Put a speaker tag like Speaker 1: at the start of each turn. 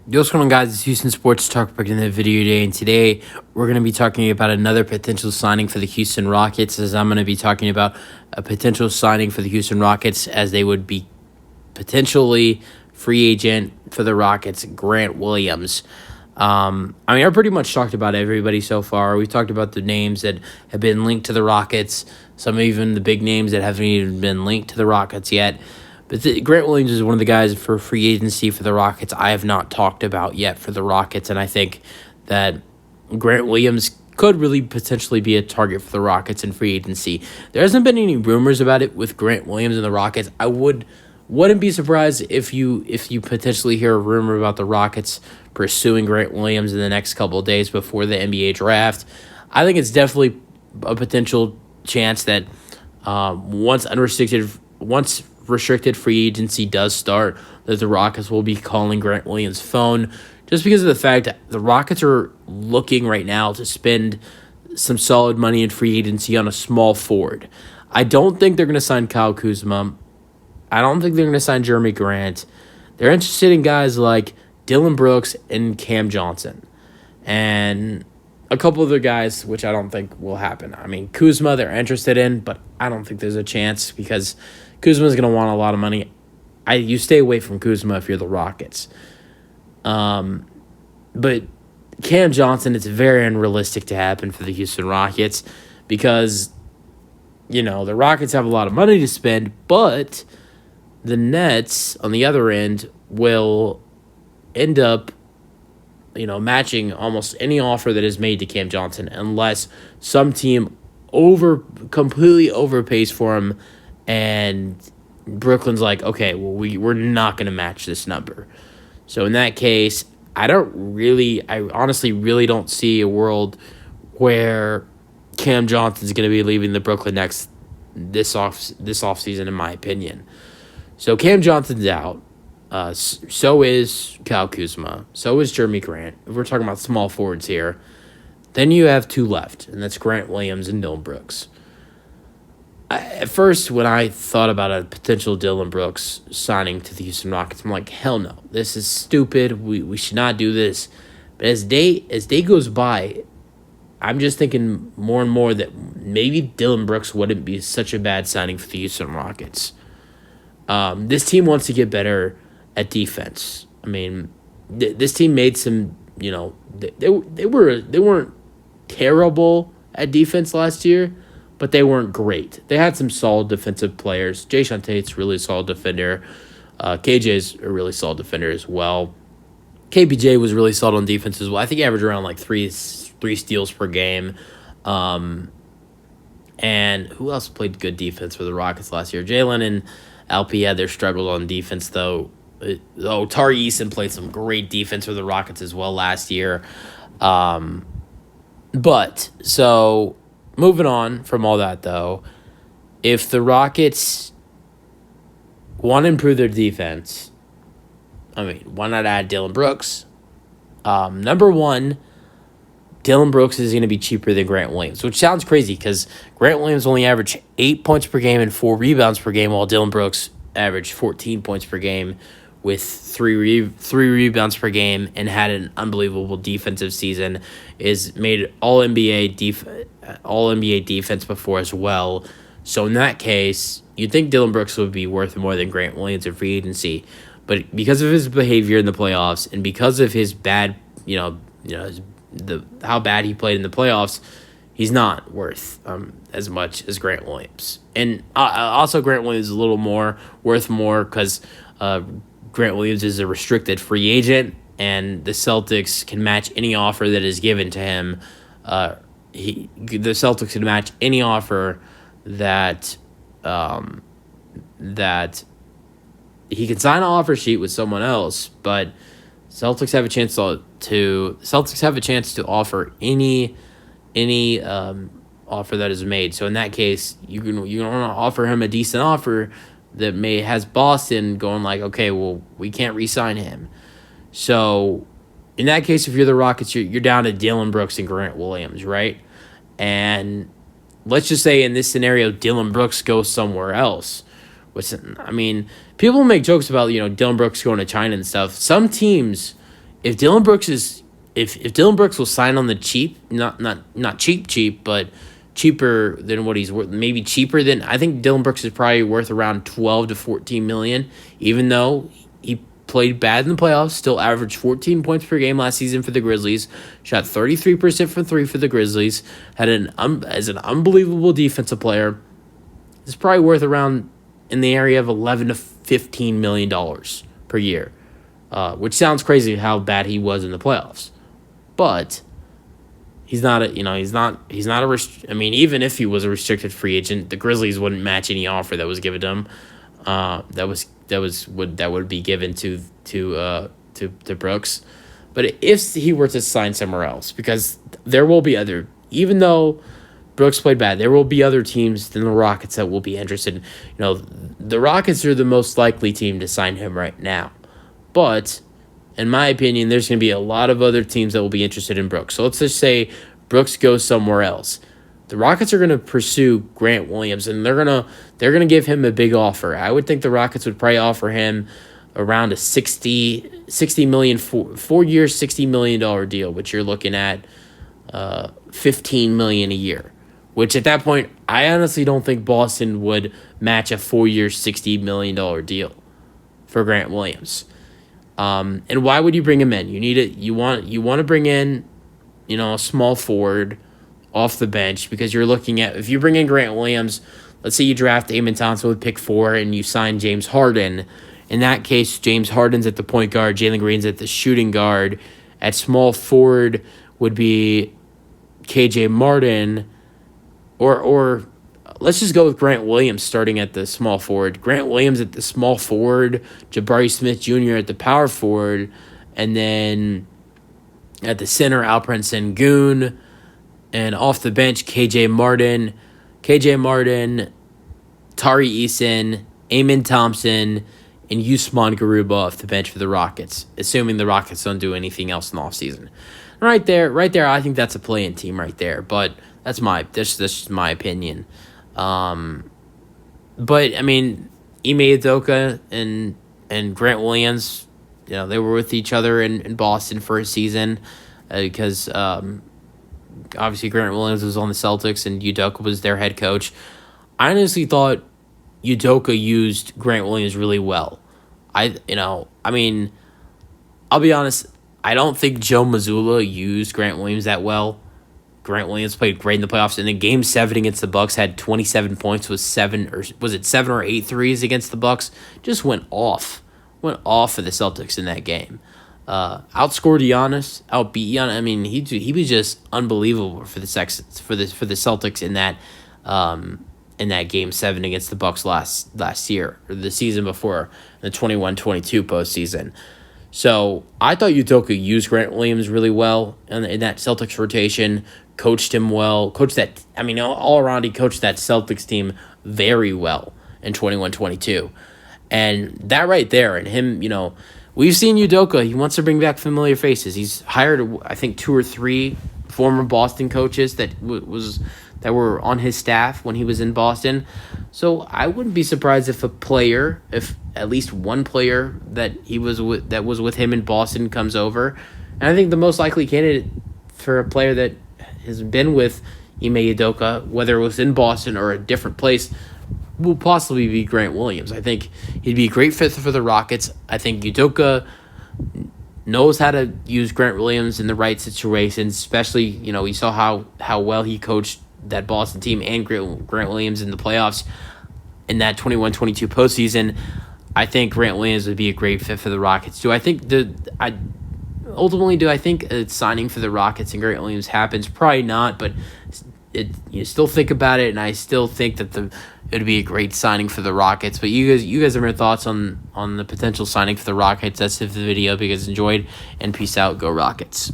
Speaker 1: Yo, what's going on, guys? It's Houston Sports Talk back in the video today, and today we're going to be talking about another potential signing for the Houston Rockets, as I'm going to be talking about a potential signing for the Houston Rockets as they would be potentially free agent for the Rockets, Grant Williams. I pretty much talked about everybody so far. We've talked about the names that have been linked to the Rockets, some even the big names that haven't even been linked to the Rockets yet. But Grant Williams is one of the guys for free agency for the Rockets I have not talked about yet for the Rockets, and I think that Grant Williams could really potentially be a target for the Rockets in free agency. There hasn't been any rumors about it with Grant Williams and the Rockets. I wouldn't be surprised if you potentially hear a rumor about the Rockets pursuing Grant Williams in the next couple of days before the NBA draft. I think it's definitely a potential chance that once restricted free agency does start, that the Rockets will be calling Grant Williams' phone, just because of the fact that the Rockets are looking right now to spend some solid money in free agency on a small forward. I don't think they're going to sign Kyle Kuzma. I don't think they're going to sign Jeremy Grant. They're interested in guys like Dillon Brooks and Cam Johnson, and a couple other guys, which I don't think will happen. Kuzma they're interested in, but I don't think there's a chance because Kuzma's going to want a lot of money. You stay away from Kuzma if you're the Rockets. But Cam Johnson, it's very unrealistic to happen for the Houston Rockets because, the Rockets have a lot of money to spend, but the Nets, on the other end, will end up, matching almost any offer that is made to Cam Johnson unless some team completely overpays for him and Brooklyn's like, okay, well, we're not going to match this number. So in that case, I honestly really don't see a world where Cam Johnson's going to be leaving the Brooklyn Nets this offseason, in my opinion. So Cam Johnson's out. So is Kyle Kuzma. So is Jeremy Grant. If we're talking about small forwards here, then you have two left, and that's Grant Williams and Dillon Brooks. At first, when I thought about a potential Dillon Brooks signing to the Houston Rockets, I'm like, hell no, this is stupid. We should not do this. But as day goes by, I'm just thinking more and more that maybe Dillon Brooks wouldn't be such a bad signing for the Houston Rockets. This team wants to get better at defense. This team made some, they weren't terrible at defense last year, but they weren't great. They had some solid defensive players. Jae'Sean Tate's a really solid defender. KJ's a really solid defender as well. KPJ was really solid on defense as well. I think he averaged around like three steals per game. And who else played good defense for the Rockets last year? Jalen and LP had their struggles on defense, though. Tari Eason played some great defense for the Rockets as well last year. Moving on from all that, though, if the Rockets want to improve their defense, why not add Dillon Brooks? Number one, Dillon Brooks is going to be cheaper than Grant Williams, which sounds crazy because Grant Williams only averaged 8 points per game and 4 rebounds per game, while Dillon Brooks averaged 14 points per game with three rebounds per game and had an unbelievable defensive season, is made All-NBA defense before as well. So in that case, you'd think Dillon Brooks would be worth more than Grant Williams in free agency. But because of his behavior in the playoffs and because of his bad, how bad he played in the playoffs, he's not worth as much as Grant Williams. And also Grant Williams is a little more worth more because Grant Williams is a restricted free agent, and the Celtics can match any offer that is given to him. The Celtics can match any offer that he can sign an offer sheet with someone else, but Celtics have a chance to offer any offer that is made. So in that case, you want to offer him a decent offer that has Boston going like, okay, well, we can't re-sign him. So in that case, if you're the Rockets, you're down to Dillon Brooks and Grant Williams, right? And let's just say in this scenario, Dillon Brooks goes somewhere else. People make jokes about, Dillon Brooks going to China and stuff. Some teams if Dylan Brooks is if Dylan Brooks will sign on the cheap, not cheap, but cheaper than what he's worth, maybe cheaper than, I think Dylan Brooks is probably worth around 12 to 14 million, even though he played bad in the playoffs, still averaged 14 points per game last season for the Grizzlies, shot 33% from three for the Grizzlies, had as an unbelievable defensive player. It's probably worth around in the area of 11 to 15 million dollars per year, which sounds crazy how bad he was in the playoffs, but he's not a I mean, even if he was a restricted free agent, the Grizzlies wouldn't match any offer that was given to him. That would be given to Brooks. But if he were to sign somewhere else, because there will be other, even though Brooks played bad, there will be other teams than the Rockets that will be interested. The Rockets are the most likely team to sign him right now. But in my opinion, there's going to be a lot of other teams that will be interested in Brooks. So let's just say Brooks goes somewhere else. The Rockets are going to pursue Grant Williams, and they're gonna give him a big offer. I would think the Rockets would probably offer him around a $60 million 4 year, $60 million deal, which you're looking at $15 million a year. Which at that point, I honestly don't think Boston would match a 4 year, $60 million deal for Grant Williams. And why would you bring him in? You want to bring in, a small forward off the bench, because you're looking at, if you bring in Grant Williams, let's say you draft Amen Thompson with pick 4 and you sign James Harden. In that case, James Harden's at the point guard, Jalen Green's at the shooting guard. At small forward would be KJ Martin, or let's just go with Grant Williams starting at the small forward. Grant Williams at the small forward, Jabari Smith Jr. at the power forward, and then at the center, Alperen Sengun, and off the bench, KJ Martin, Tari Eason, Amen Thompson, and Usman Garuba off the bench for the Rockets, assuming the Rockets don't do anything else in the offseason. Right there, I think that's a play-in team right there, but that's just my opinion. But, I mean, Ime Udoka and Grant Williams, they were with each other in Boston for a season because obviously Grant Williams was on the Celtics and Udoka was their head coach. I honestly thought Udoka used Grant Williams really well. I'll be honest, I don't think Joe Mazzulla used Grant Williams that well. Grant Williams played great in the playoffs, and in Game 7 against the Bucks had 27 points, was 7 or 8 threes against the Bucks. Just went off for the Celtics in that game. Outscored Giannis, outbeat Giannis. I mean, he was just unbelievable for the Celtics in that Game 7 against the Bucks last year, or the season before, the 21-22 postseason. So I thought Udoka used Grant Williams really well in that Celtics rotation, coached him well, all around he coached that Celtics team very well in 21-22. And that right there, and him, we've seen Udoka, he wants to bring back familiar faces. He's hired, I think, 2 or 3 former Boston coaches that were on his staff when he was in Boston. So I wouldn't be surprised if at least one player that was with him in Boston comes over. And I think the most likely candidate for a player that has been with Ime Udoka, whether it was in Boston or a different place, will possibly be Grant Williams. I think he'd be a great fit for the Rockets. I think Udoka knows how to use Grant Williams in the right situations, especially, you saw how well he coached that Boston team and Grant Williams in the playoffs in that 21-22 postseason. I think Grant Williams would be a great fit for the Rockets. Do I think a signing for the Rockets and Grant Williams happens? Probably not, but you still think about it, and I still think that it would be a great signing for the Rockets. But you guys have your thoughts on the potential signing for the Rockets. That's it for the video. If you guys enjoyed, and peace out. Go Rockets.